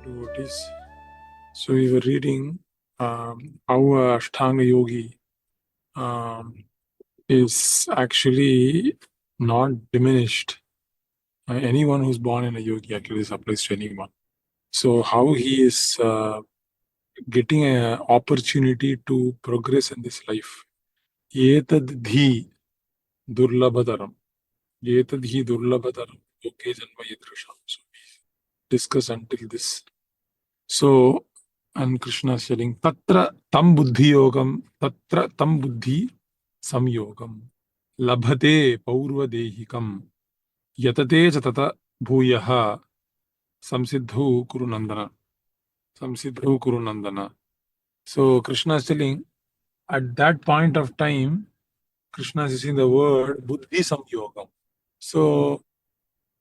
devotees. So we were reading how a Ashtanga yogi is actually not diminished. Anyone who's born in a yogi, actually this applies to anyone. So how he is getting an opportunity to progress in this life. Etad durlabha-taraṁ. Etad durlabha-taraṁ. Loke janma īdṛśam. So we discuss until this. So, and Krishna is telling, Tatra tam buddhi yogam, Tatra tam buddhi samyogam, labhate paurva dehikam, yatate chatata bhuyaha, samsiddhu kuru nandana. Samsiddhu kuru nandana. So, Krishna is telling, at that point of time, Krishna is using the word buddhi samyogam. So,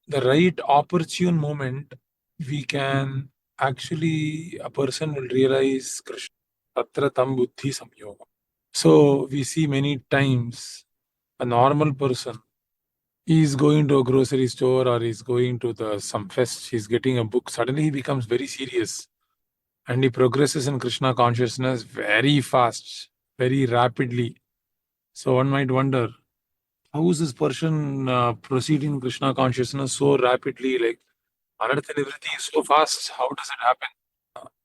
the right opportune moment, we can actually, a person will realize Krishna. Tatra tam buddhi samyogam. So we see many times a normal person, he is going to a grocery store or he's going to some fest, he's getting a book, suddenly he becomes very serious and he progresses in Krishna consciousness very fast, very rapidly. So one might wonder, how is this person proceeding in Krishna consciousness so rapidly, like Anartha Nivritti is so fast, how does it happen?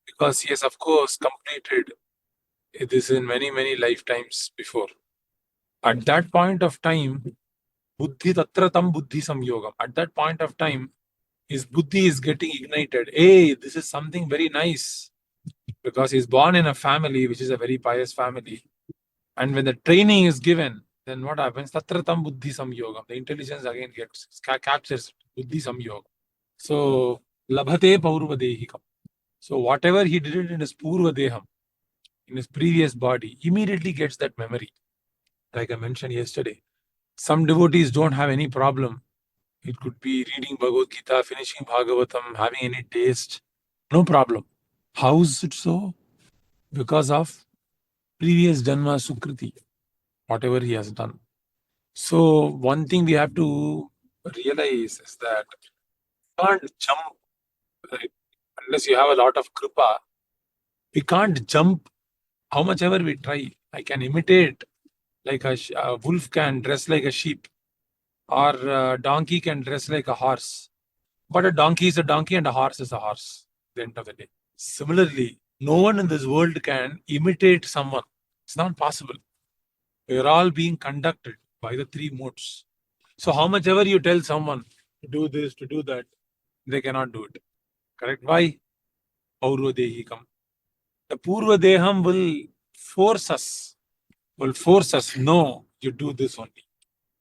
Because he has, of course, completed this in many, many lifetimes before. At that point of time, buddhi tatra tam buddhi samyogam. At that point of time, his buddhi is getting ignited. Hey, this is something very nice. Because he's born in a family which is a very pious family. And when the training is given, then what happens? Tatra tam buddhi samyogam. The intelligence again captures buddhi samyogam. So, labhate paurva dehikam. So whatever he did it in his purva deham, in his previous body, immediately gets that memory. Like I mentioned yesterday, some devotees don't have any problem. It could be reading Bhagavad Gita, finishing Bhagavatam, having any taste, no problem. How is it so? Because of previous janma sukriti, whatever he has done. So one thing we have to realize is that we can't jump, right? Unless you have a lot of kripa, we can't jump how much ever we try. I can imitate, like a wolf can dress like a sheep, or a donkey can dress like a horse. But a donkey is a donkey and a horse is a horse at the end of the day. Similarly, no one in this world can imitate someone. It's not possible. We are all being conducted by the three modes. So how much ever you tell someone to do this, to do that, they cannot do it. Correct? Why? Paurva dehikam. The purva deham will force us. No, you do this only.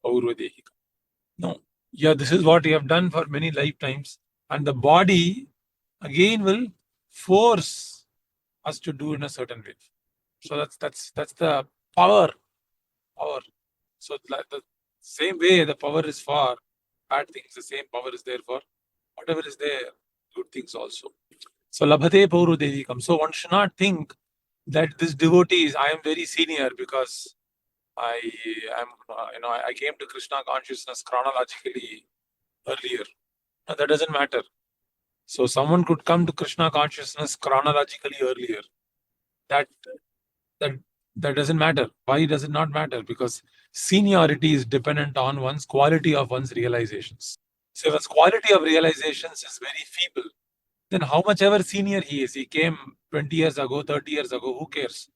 Paurva dehikam. No. Yeah, this is what you have done for many lifetimes. And the body again will force us to do in a certain way. So that's the power. So the same way the power is for bad things, the same power is there for whatever is there, good things also. So labhate pauru devikam. So one should not think that this devotee is, I am very senior because I am, I came to Krishna consciousness chronologically earlier. No, that doesn't matter. So someone could come to Krishna consciousness chronologically earlier. That doesn't matter. Why does it not matter? Because seniority is dependent on one's quality of one's realizations. So if one's quality of realizations is very feeble, then how much ever senior he is, he came 20 years ago, 30 years ago, who cares?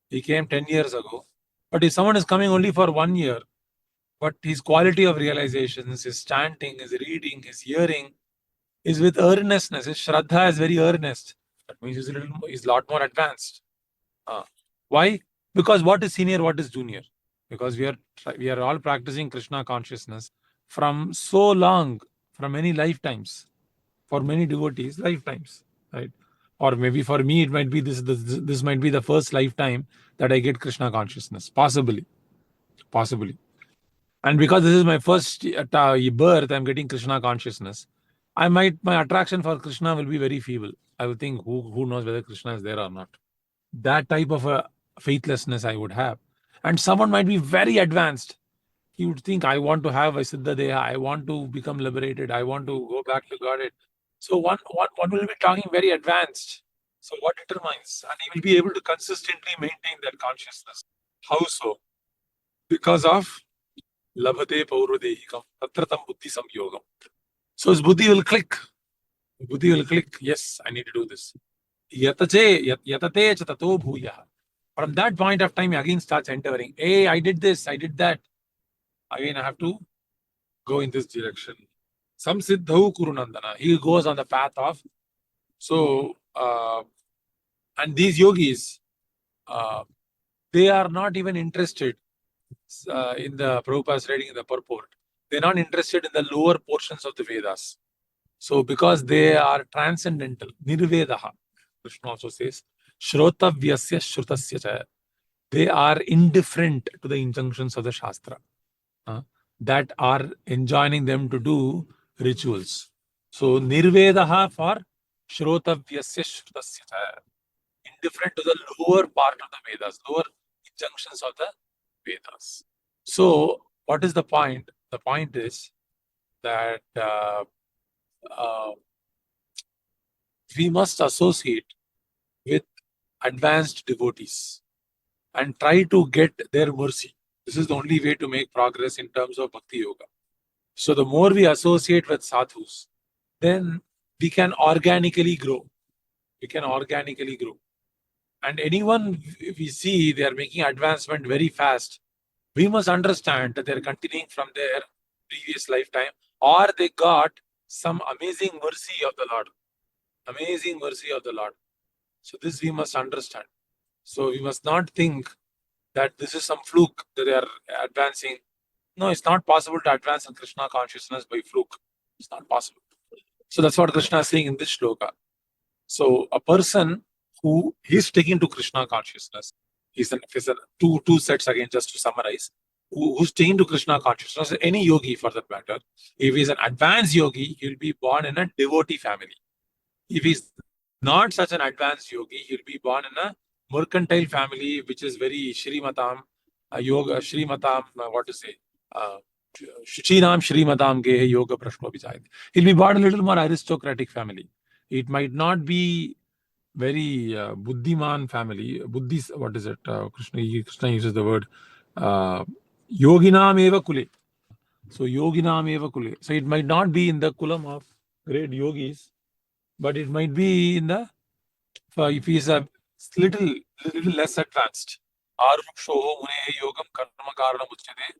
He came 10 years ago. But if someone is coming only for 1 year, but his quality of realizations, his chanting, his reading, his hearing is with earnestness, his shraddha is very earnest. That means he's a lot more advanced. Why? Because what is senior, what is junior? Because we are all practicing Krishna consciousness from so long, from many lifetimes. For many devotees, lifetimes, right? Or maybe for me, it might be this might be the first lifetime that I get Krishna consciousness, possibly. And because this is my first birth, I'm getting Krishna consciousness. My attraction for Krishna will be very feeble. I will think, who knows whether Krishna is there or not. That type of a faithlessness I would have. And someone might be very advanced. He would think, I want to have a Siddha Deha, I want to become liberated, I want to go back to Godhead. So one will be talking very advanced. So what determines? And he will be able to consistently maintain that consciousness. How so? Because of labhate paurvadehikam tatratam buddhi samyogam. So his buddhi will click. Buddhi will click. Yes, I need to do this. Yatate cha tato bhuyaha. From that point of time, he again starts endeavoring. Hey, I did this, I did that. Again, I have to go in this direction. Samsiddhau kurunandana. He goes on the path of. So, and these yogis, they are not even interested in the Prabhupada's writing in the purport. They're not interested in the lower portions of the Vedas. So, because they are transcendental, nirvedaha, Krishna also says, shrotavyasya shrutasya cha. They are indifferent to the injunctions of the Shastra that are enjoining them to do rituals. So, nirvedaha for shrotavyasya shrutasya cha. Indifferent to the lower part of the Vedas, lower injunctions of the Vedas. So, what is the point? The point is that we must associate with advanced devotees and try to get their mercy. This is the only way to make progress in terms of Bhakti Yoga. So, the more we associate with sadhus, then we can organically grow. We can organically grow. And anyone we see, they are making advancement very fast. We must understand that they're continuing from their previous lifetime, or they got some amazing mercy of the Lord. Amazing mercy of the Lord. So this we must understand. So we must not think that this is some fluke that they are advancing. No, it's not possible to advance in Krishna consciousness by fluke. It's not possible. So that's what Krishna is saying in this shloka. So a person who is taking to Krishna consciousness, is two sets again, just to summarize, who's taken to Krishna consciousness, any yogi for that matter, if he's an advanced yogi, he'll be born in a devotee family. If he's not such an advanced yogi, he'll be born in a mercantile family, which is very Shrimatām, yoga, Shrimatām, what to say, Shuchinām Shrimatām Gehe Yoga Prashno Vijayate. He'll be born in a little more aristocratic family. It might not be very buddhiman family. Buddhist, what is it? Krishna uses the word yoginām eva kule. So yoginām eva kule. So it might not be in the kulam of great yogis, but it might be in the, if he is a little less advanced. Ārukshoho munehe yogam karma karanam uchyate.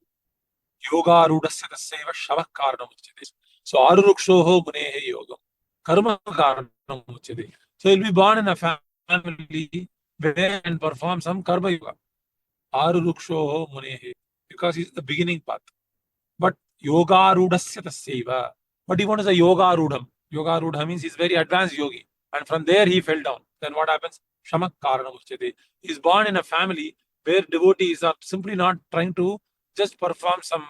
Yoga arudasya tasyeva shavah karanam uchyate. So ārukshoho munehe yogam karma karanam uchyate. So he'll be born in a family where and perform some karma yoga. Ārukshoho munehe. Because he's the beginning path. But yoga arudasya tasyeva. But even as a yoga arudham. Yoga arudha means he's very advanced yogi. And from there he fell down. Then what happens? Shamak karanam uchyate. He's born in a family where devotees are simply not trying to just perform some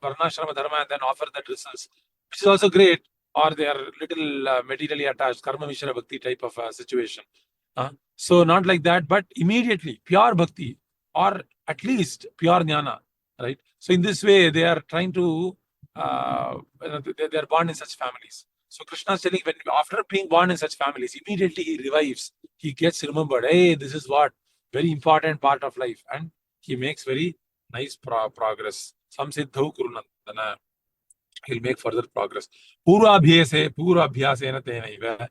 varnashrama dharma and then offer that results, which is also great, or they are little materially attached, karma mishra bhakti type of situation. So not like that, but immediately pure bhakti, or at least pure jnana, right? So in this way, they are trying to, they are born in such families. So Krishna is telling, when after being born in such families, immediately he revives. He gets remembered. Hey, this is what very important part of life, and he makes very nice progress. Samsiddhau kurunandana. He'll make further progress. Purvabhyasena tenaiva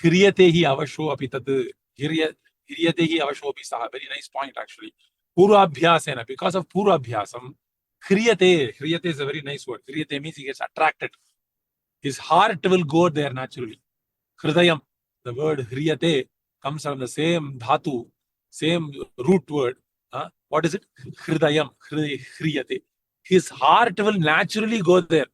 Hriyate hi avasho api tat. Hriyate hi avasho api saha. Very nice point actually. Purvabhyasena, because of purvabhyasam, Hriyate is a very nice word. Hriyate means he gets attracted. His heart will go there naturally. Hridayam, the word Hriyate comes from the same dhatu, same root word. What is it? Hridayam, Hriyate. His heart will naturally go there.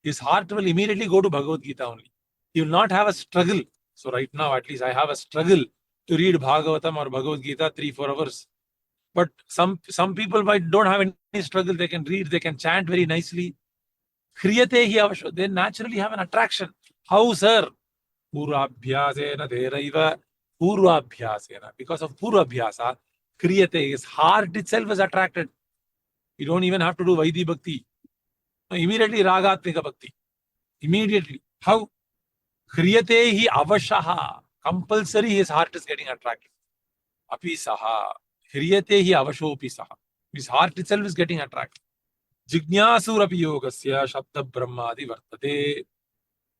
His heart will immediately go to Bhagavad Gita only. He will not have a struggle. So right now, at least I have a struggle to read Bhagavatam or Bhagavad Gita 3-4 hours. But some people don't have any struggle. They can read, they can chant very nicely. Hriyate hi avasho. They naturally have an attraction. How, sir? Purvabhyasena deraiva purvabhyasena. Because of purvabhyasa, Hriyate, his heart itself is attracted. You don't even have to do Vaidhi Bhakti. Immediately Ragatmika Bhakti. Immediately. How? Hriyate hi avashaha. Compulsory his heart is getting attracted. Api saha. Hriyate hi avashopi saha. His heart itself is getting attracted. Jignasurapi yogasya shabda brahmadi vartate.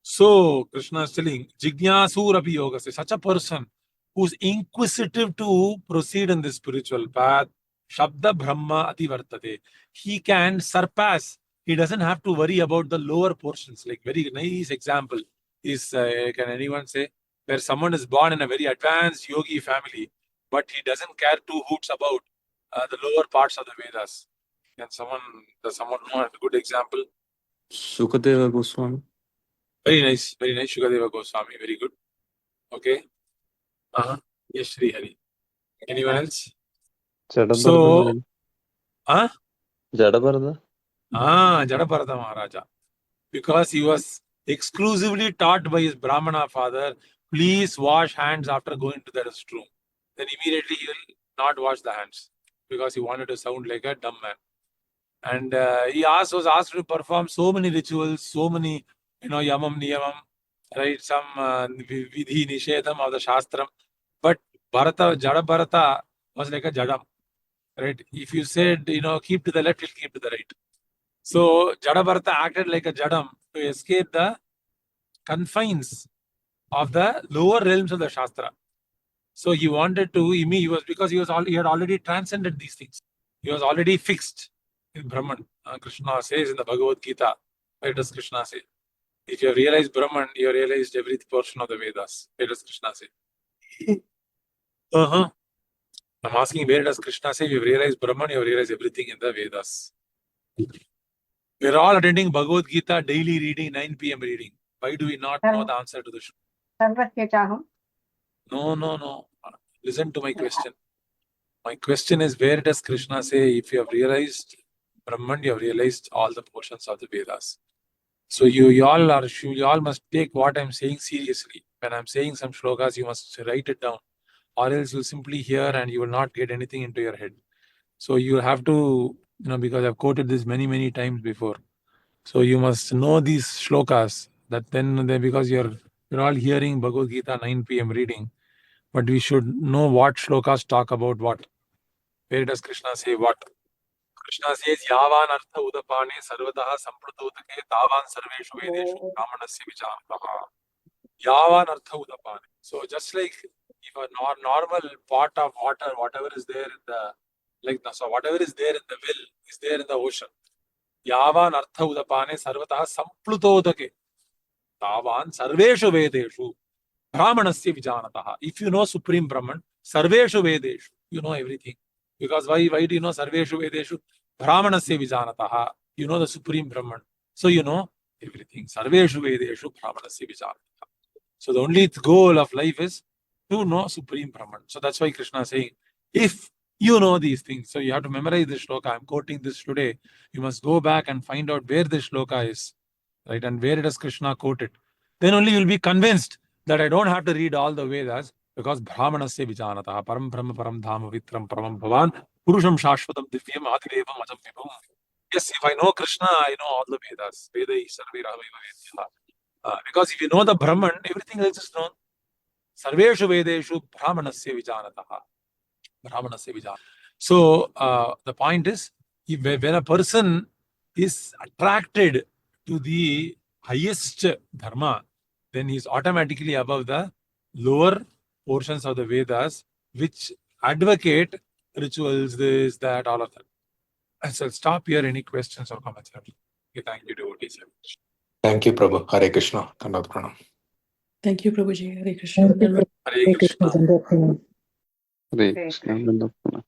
So Krishna is telling Jignasurapi yogasya, such a person who's inquisitive to proceed in this spiritual path, Shabda Brahma Ati Vartate. He can surpass. He doesn't have to worry about the lower portions. Like very nice example is, can anyone say, where someone is born in a very advanced yogi family, but he doesn't care two hoots about the lower parts of the Vedas. Does someone know a good example? Sukadeva Goswami. Very nice, Shukadeva Goswami, very good. Okay. Yes, Sri Hari. Anyone else? So, Jadabarada. Jadabarada Maharaja. Because he was exclusively taught by his Brahmana father, please wash hands after going to the restroom. Then immediately he will not wash the hands because he wanted to sound like a dumb man. And he was asked to perform so many rituals, so many, yamam, niyamam, right? Some vidhi, nishedam of the Shastram. But Jada Bharata was like a Jadam. Right? If you said, keep to the left, he'll keep to the right. So Jadabharata acted like a Jadam to escape the confines of the lower realms of the Shastra. So he wanted to, he had already transcended these things. He was already fixed in Brahman. Krishna says in the Bhagavad Gita, where does Krishna say? If you have realized Brahman, you have realized every portion of the Vedas. Where does Krishna say? I'm asking, where does Krishna say, you've realized Brahman, you've realized everything in the Vedas? We're all attending Bhagavad Gita daily reading, 9 p.m. reading. Why do we not know the answer to the question? No. Listen to my question. My question is, where does Krishna say, if you have realized Brahman, you have realized all the portions of the Vedas? So you all must take what I'm saying seriously. When I'm saying some shlokas, you must write it down. Or else you'll simply hear and you will not get anything into your head. So you have to, because I've quoted this many, many times before. So you must know these shlokas, that then because you're all hearing Bhagavad Gita 9 p.m. reading, but we should know what shlokas talk about what. Where does Krishna say what? Krishna says, Yavan artha udapane sarvataha sampratotake tavan sarveshu vedeshu brahmanasya vijanataha. Yavan artha udapane. So just like if a normal pot of water, whatever is there whatever is there in the well is there in the ocean. Yavan artha udapane sarvataha samplutodake tavan sarveshu vedeshu brahmanasya vijanataha. If you know Supreme Brahman, sarveshu vedeshu, you know everything. Because why do you know sarveshu vedeshu? Brahmanasya vijanataha. You know the Supreme Brahman. So you know everything. Sarveshu vedeshu brahmanasya vijanataha. So the only goal of life is to know Supreme Brahman. So that's why Krishna is saying, if you know these things, so you have to memorize this shloka. I'm quoting this today. You must go back and find out where this shloka is, right? And where does Krishna quote it. Then only you'll be convinced that I don't have to read all the Vedas, because Brahmanasya vijanataha param brahma param dhama vitram paramam bhavan purusham shashvatam divyam adidevam ajam vibhum. Yes, if I know Krishna, I know all the Vedas. Vedai sarve rahava vedya. Because if you know the Brahman, everything else is known. Sarveshu vedeshu brahmanasya vijanataha. Brahmanasya vijanataha. So the point is, when a person is attracted to the highest dharma, then he is automatically above the lower portions of the Vedas, which advocate rituals, this, that, all of that. So I'll stop here. Any questions or comments? Okay, thank you, devotees. Thank you, Prabhu. Hare Krishna. Kandat Pranam. Thank you, Prabhuji. Hare Krishna. Hare Krishna. Hare Krishna. Kandat Pranam.